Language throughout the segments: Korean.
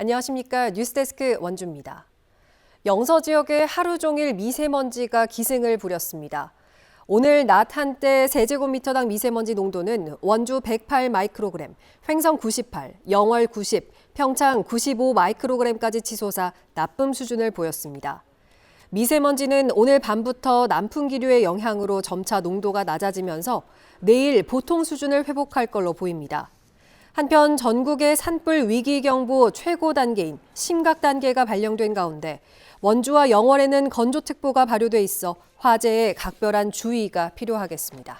안녕하십니까. 뉴스데스크 원주입니다. 영서 지역에 하루 종일 미세먼지가 기승을 부렸습니다. 오늘 낮 한때 세제곱미터당 미세먼지 농도는 원주 108 마이크로그램, 횡성 98, 영월 90, 평창 95 마이크로그램까지 치솟아 나쁨 수준을 보였습니다. 미세먼지는 오늘 밤부터 남풍 기류의 영향으로 점차 농도가 낮아지면서 내일 보통 수준을 회복할 걸로 보입니다. 한편 전국의 산불 위기경보 최고 단계인 심각 단계가 발령된 가운데 원주와 영월에는 건조특보가 발효돼 있어 화재에 각별한 주의가 필요하겠습니다.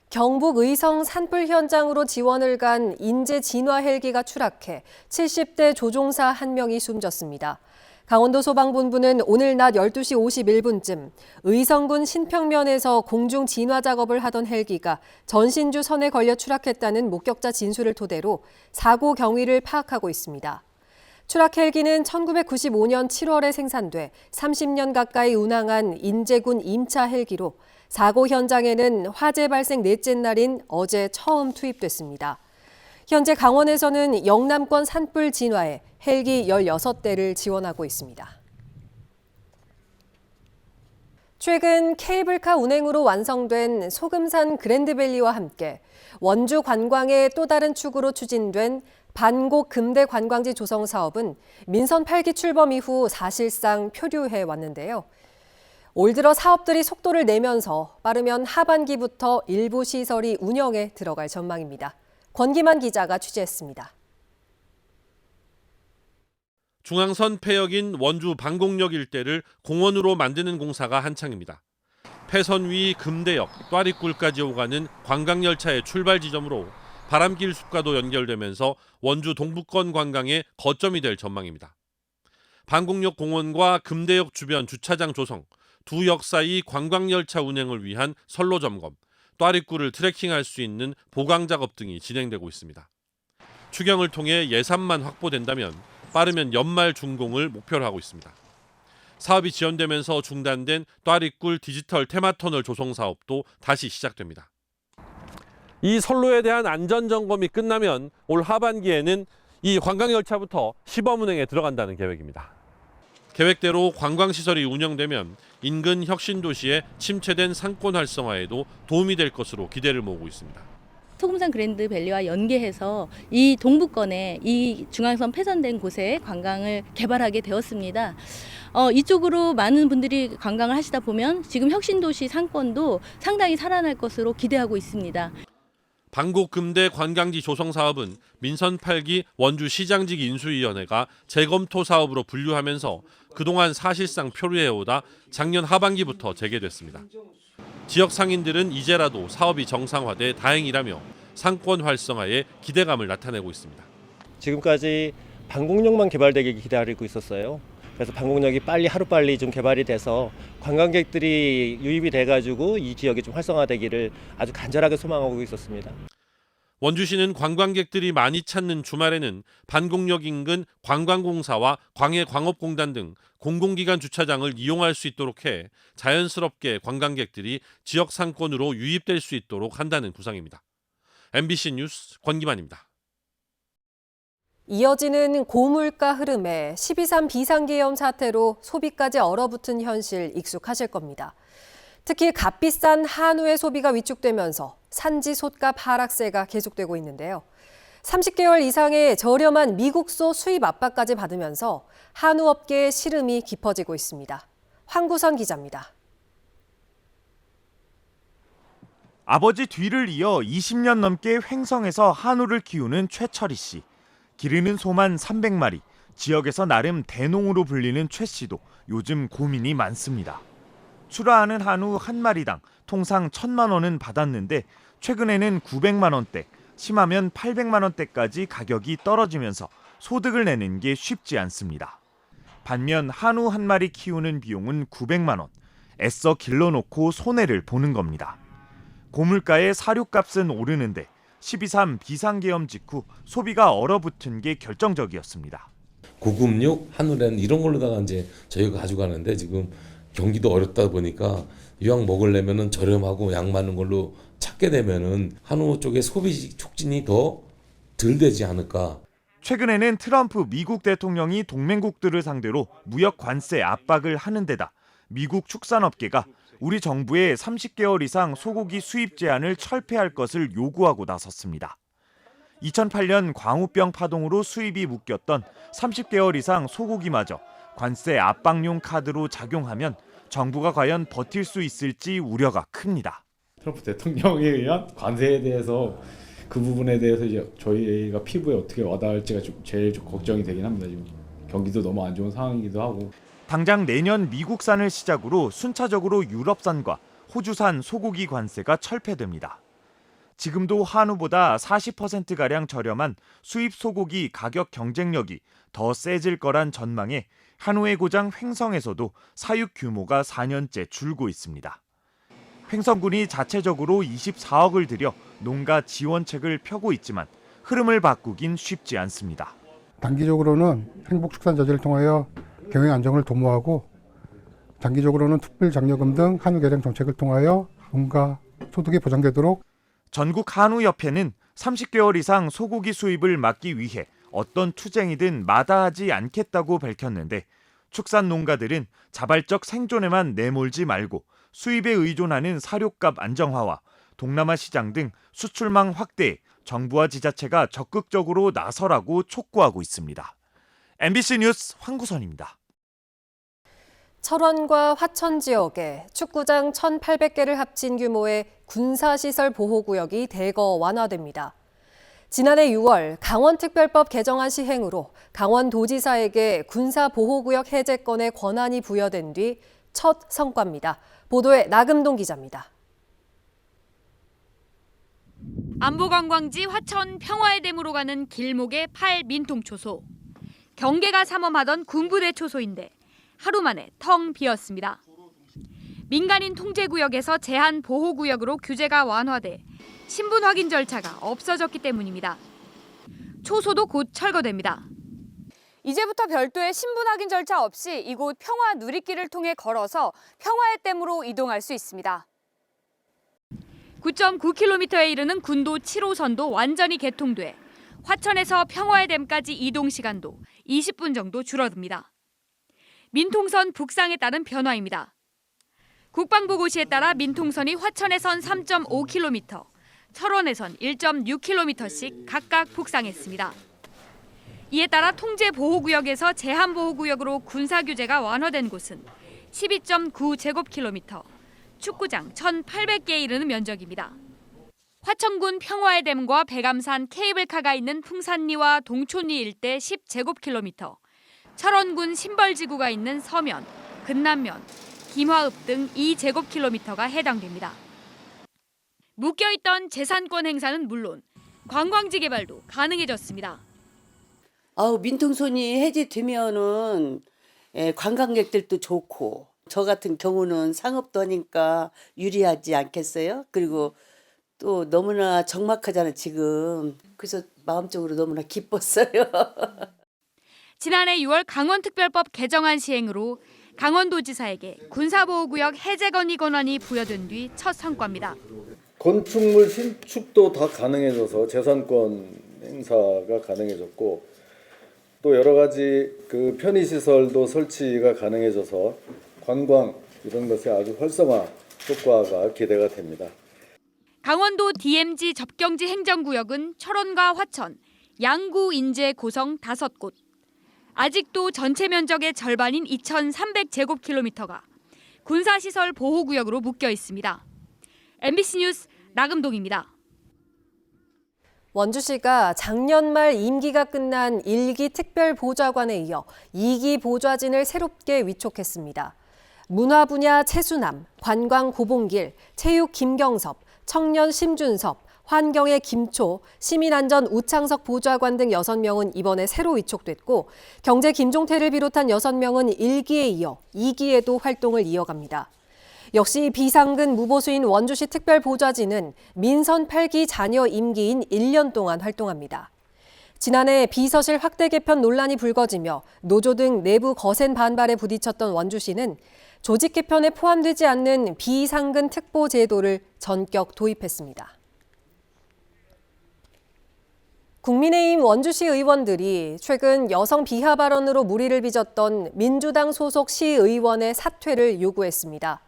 경북 의성 산불 현장으로 지원을 간 인제 진화 헬기가 추락해 70대 조종사 1명이 숨졌습니다. 강원도 소방본부는 오늘 낮 12시 51분쯤 의성군 신평면에서 공중 진화 작업을 하던 헬기가 전신주 선에 걸려 추락했다는 목격자 진술을 토대로 사고 경위를 파악하고 있습니다. 추락 헬기는 1995년 7월에 생산돼 30년 가까이 운항한 인제군 임차 헬기로 사고 현장에는 화재 발생 넷째 날인 어제 처음 투입됐습니다. 현재 강원에서는 영남권 산불 진화에 헬기 16대를 지원하고 있습니다. 최근 케이블카 운행으로 완성된 소금산 그랜드밸리와 함께 원주 관광의 또 다른 축으로 추진된 반곡 금대 관광지 조성 사업은 민선 8기 출범 이후 사실상 표류해 왔는데요. 올 들어 사업들이 속도를 내면서 빠르면 하반기부터 일부 시설이 운영에 들어갈 전망입니다. 권기만 기자가 취재했습니다. 중앙선 폐역인 원주 방곡역 일대를 공원으로 만드는 공사가 한창입니다. 폐선 위 금대역, 또아리굴까지 오가는 관광열차의 출발 지점으로 바람길 숲과도 연결되면서 원주 동부권 관광의 거점이 될 전망입니다. 방곡역 공원과 금대역 주변 주차장 조성, 두 역 사이 관광열차 운행을 위한 선로 점검, 또아리굴을 트레킹할 수 있는 보강 작업 등이 진행되고 있습니다. 추경을 통해 예산만 확보된다면 빠르면 연말 준공을 목표로 하고 있습니다. 사업이 지연되면서 중단된 또아리굴 디지털 테마터널 조성 사업도 다시 시작됩니다. 이 선로에 대한 안전 점검이 끝나면 올 하반기에는 이 관광열차부터 시범 운행에 들어간다는 계획입니다. 계획대로 관광시설이 운영되면 인근 혁신도시의 침체된 상권 활성화에도 도움이 될 것으로 기대를 모으고 있습니다. 소금산 그랜드밸리와 연계해서 이 동부권에 이 중앙선 폐선된 곳에 관광을 개발하게 되었습니다. 이쪽으로 많은 분들이 관광을 하시다 보면 지금 혁신도시 상권도 상당히 살아날 것으로 기대하고 있습니다. 방곡금대 관광지 조성 사업은 민선 8기 원주시장직 인수위원회가 재검토 사업으로 분류하면서 그동안 사실상 표류해오다 작년 하반기부터 재개됐습니다. 지역 상인들은 이제라도 사업이 정상화돼 다행이라며 상권 활성화에 기대감을 나타내고 있습니다. 지금까지 방곡역만 개발되길 기다리고 있었어요. 그래서 방곡역이 하루빨리 좀 개발이 돼서 관광객들이 유입이 돼가지고 이 지역이 좀 활성화되기를 아주 간절하게 소망하고 있었습니다. 원주시는 관광객들이 많이 찾는 주말에는 반곡역 인근 관광공사와 광해광업공단 등 공공기관 주차장을 이용할 수 있도록 해 자연스럽게 관광객들이 지역 상권으로 유입될 수 있도록 한다는 구상입니다. MBC 뉴스 권기만입니다. 이어지는 고물가 흐름에 12.3 비상계엄 사태로 소비까지 얼어붙은 현실 익숙하실 겁니다. 특히 값비싼 한우의 소비가 위축되면서 산지 솥값 하락세가 계속되고 있는데요. 30개월 이상의 저렴한 미국소 수입 압박까지 받으면서 한우업계의 시름이 깊어지고 있습니다. 황구선 기자입니다. 아버지 뒤를 이어 20년 넘게 횡성에서 한우를 키우는 최철희 씨. 기르는 소만 300마리, 지역에서 나름 대농으로 불리는 최 씨도 요즘 고민이 많습니다. 출하하는 한우 한 마리당 통상 1,000만 원은 받았는데 최근에는 900만 원대, 심하면 800만 원대까지 가격이 떨어지면서 소득을 내는 게 쉽지 않습니다. 반면 한우 한 마리 키우는 비용은 900만 원, 애써 길러놓고 손해를 보는 겁니다. 고물가의 사료값은 오르는데 12.3 비상계엄 직후 소비가 얼어붙은 게 결정적이었습니다. 고급육, 한우라는 이런 걸로다가 이제 저희가 가져가는데 지금 경기도 어렵다 보니까 이왕 먹으려면은 저렴하고 양 많은 걸로 찾게 되면은 한우 쪽의 소비 촉진이 더 덜 되지 않을까. 최근에는 트럼프 미국 대통령이 동맹국들을 상대로 무역 관세 압박을 하는 데다 미국 축산업계가 우리 정부의 30개월 이상 소고기 수입 제한을 철폐할 것을 요구하고 나섰습니다. 2008년 광우병 파동으로 수입이 묶였던 30개월 이상 소고기마저 관세 압박용 카드로 작용하면 정부가 과연 버틸 수 있을지 우려가 큽니다. 트럼프 대통령에 의한 관세에 대해서 그 부분에 대해서 이제 저희가 피부에 어떻게 와닿을지가 제일 걱정이 되긴 합니다. 지금 경기도 너무 안 좋은 상황이기도 하고. 당장 내년 미국산을 시작으로 순차적으로 유럽산과 호주산 소고기 관세가 철폐됩니다. 지금도 한우보다 40%가량 저렴한 수입 소고기 가격 경쟁력이 더 세질 거란 전망에 한우의 고장 횡성에서도 사육 규모가 4년째 줄고 있습니다. 횡성군이 자체적으로 24억을 들여 농가 지원책을 펴고 있지만 흐름을 바꾸긴 쉽지 않습니다. 단기적으로는 행복축산저지를 통하여 경영 안정을 도모하고 장기적으로는 특별장려금 등 한우 개량 정책을 통하여 농가 소득이 보장되도록 전국 한우협회는 30개월 이상 소고기 수입을 막기 위해 어떤 투쟁이든 마다하지 않겠다고 밝혔는데 축산 농가들은 자발적 생존에만 내몰지 말고 수입에 의존하는 사료값 안정화와 동남아 시장 등 수출망 확대에 정부와 지자체가 적극적으로 나서라고 촉구하고 있습니다. MBC 뉴스 황구선입니다. 철원과 화천 지역에 축구장 1,800개를 합친 규모의 군사시설 보호구역이 대거 완화됩니다. 지난해 6월 강원특별법 개정안 시행으로 강원도지사에게 군사보호구역 해제권의 권한이 부여된 뒤 첫 성과입니다. 보도에 나금동 기자입니다. 안보관광지 화천 평화의 댐으로 가는 길목의 8민통초소. 경계가 삼엄하던 군부대 초소인데 하루 만에 텅 비었습니다. 민간인 통제구역에서 제한보호구역으로 규제가 완화돼 신분 확인 절차가 없어졌기 때문입니다. 초소도 곧 철거됩니다. 이제부터 별도의 신분 확인 절차 없이 이곳 평화 누리길을 통해 걸어서 평화의 댐으로 이동할 수 있습니다. 9.9km에 이르는 군도 7호선도 완전히 개통돼 화천에서 평화의 댐까지 이동 시간도 20분 정도 줄어듭니다. 민통선 북상에 따른 변화입니다. 국방부고시에 따라 민통선이 화천에선 3.5km, 철원에선 1.6km씩 각각 북상했습니다. 이에 따라 통제보호구역에서 제한보호구역으로 군사규제가 완화된 곳은 12.9제곱킬로미터, 축구장 1,800개에 이르는 면적입니다. 화천군 평화의 댐과 백암산 케이블카가 있는 풍산리와 동촌리 일대 10제곱킬로미터, 철원군 신벌지구가 있는 서면, 근남면, 김화읍 등 2제곱킬로미터가 해당됩니다. 묶여있던 재산권 행사는 물론 관광지 개발도 가능해졌습니다. 민통선이 해제되면은 관광객들도 좋고 저 같은 경우는 상업도 하니까 유리하지 않겠어요? 그리고 또 너무나 적막하잖아 지금. 그래서 마음적으로 너무나 기뻤어요. 지난해 6월 강원특별법 개정안 시행으로 강원도지사에게 군사보호구역 해제 건의 권한이 부여된 뒤 첫 성과입니다. 건축물 신축도 다 가능해져서 재산권 행사가 가능해졌고 또 여러 가지 그 편의시설도 설치가 가능해져서 관광 이런 것의 아주 활성화 효과가 기대가 됩니다. 강원도 DMZ 접경지 행정구역은 철원과 화천, 양구, 인제, 고성 5곳. 아직도 전체 면적의 절반인 2,300제곱킬로미터가 군사시설 보호구역으로 묶여 있습니다. MBC 뉴스 나금동입니다. 원주시가 작년 말 임기가 끝난 1기 특별보좌관에 이어 2기 보좌진을 새롭게 위촉했습니다. 문화 분야 최수남, 관광 고봉길, 체육 김경섭, 청년 심준섭, 환경의 김초, 시민안전 우창석 보좌관 등 6명은 이번에 새로 위촉됐고 경제 김종태를 비롯한 6명은 1기에 이어 2기에도 활동을 이어갑니다. 역시 비상근 무보수인 원주시 특별보좌진은 민선 8기 자녀 임기인 1년 동안 활동합니다. 지난해 비서실 확대 개편 논란이 불거지며 노조 등 내부 거센 반발에 부딪혔던 원주시는 조직 개편에 포함되지 않는 비상근 특보 제도를 전격 도입했습니다. 국민의힘 원주시 의원들이 최근 여성 비하 발언으로 물의를 빚었던 민주당 소속 시의원의 사퇴를 요구했습니다.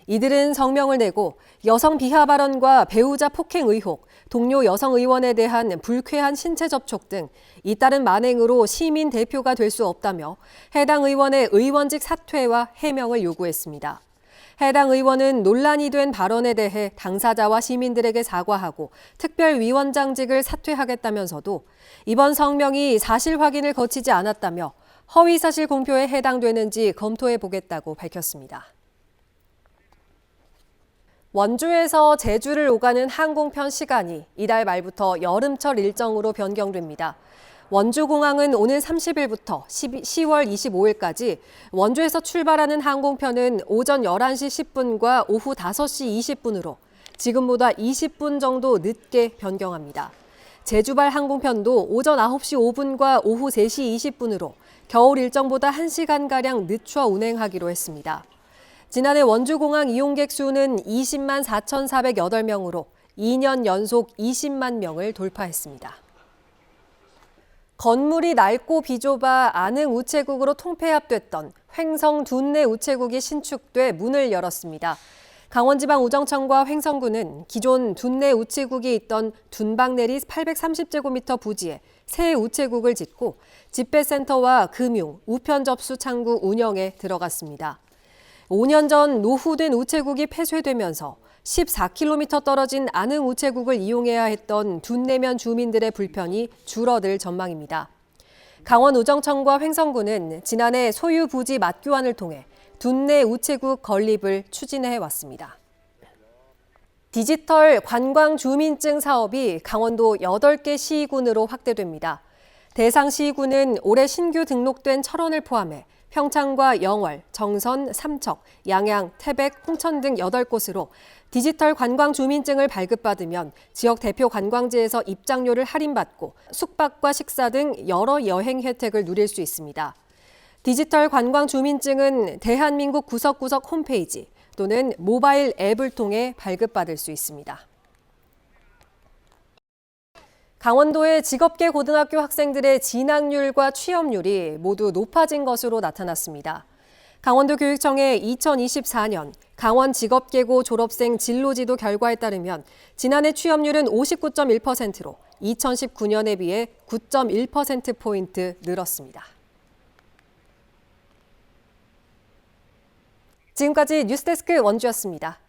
이들은 성명을 내고 여성 비하 발언과 배우자 폭행 의혹, 동료 여성 의원에 대한 불쾌한 신체 접촉 등 잇따른 만행으로 시민 대표가 될 수 없다며 해당 의원의 의원직 사퇴와 해명을 요구했습니다. 해당 의원은 논란이 된 발언에 대해 당사자와 시민들에게 사과하고 특별위원장직을 사퇴하겠다면서도 이번 성명이 사실 확인을 거치지 않았다며 허위사실 공표에 해당되는지 검토해 보겠다고 밝혔습니다. 원주에서 제주를 오가는 항공편 시간이 이달 말부터 여름철 일정으로 변경됩니다. 원주공항은 오는 30일부터 10월 25일까지 원주에서 출발하는 항공편은 오전 11시 10분과 오후 5시 20분으로 지금보다 20분 정도 늦게 변경합니다. 제주발 항공편도 오전 9시 5분과 오후 3시 20분으로 겨울 일정보다 1시간가량 늦춰 운행하기로 했습니다. 지난해 원주공항 이용객 수는 20만 4,408명으로 2년 연속 20만 명을 돌파했습니다. 건물이 낡고 비좁아 안흥 우체국으로 통폐합됐던 횡성 둔내 우체국이 신축돼 문을 열었습니다. 강원지방우정청과 횡성군은 기존 둔내 우체국이 있던 둔방내리 830제곱미터 부지에 새 우체국을 짓고 집배센터와 금융, 우편 접수 창구 운영에 들어갔습니다. 5년 전 노후된 우체국이 폐쇄되면서 14km 떨어진 안흥 우체국을 이용해야 했던 둔내면 주민들의 불편이 줄어들 전망입니다. 강원우정청과 횡성군은 지난해 소유 부지 맞교환을 통해 둔내 우체국 건립을 추진해 왔습니다. 디지털 관광 주민증 사업이 강원도 8개 시군으로 확대됩니다. 대상 시군은 올해 신규 등록된 철원을 포함해 평창과 영월, 정선, 삼척, 양양, 태백, 홍천 등 8곳으로 디지털 관광 주민증을 발급받으면 지역 대표 관광지에서 입장료를 할인받고 숙박과 식사 등 여러 여행 혜택을 누릴 수 있습니다. 디지털 관광 주민증은 대한민국 구석구석 홈페이지 또는 모바일 앱을 통해 발급받을 수 있습니다. 강원도의 직업계 고등학교 학생들의 진학률과 취업률이 모두 높아진 것으로 나타났습니다. 강원도교육청의 2024년 강원직업계고 졸업생 진로지도 결과에 따르면 지난해 취업률은 59.1%로 2019년에 비해 9.1%포인트 늘었습니다. 지금까지 뉴스데스크 원주였습니다.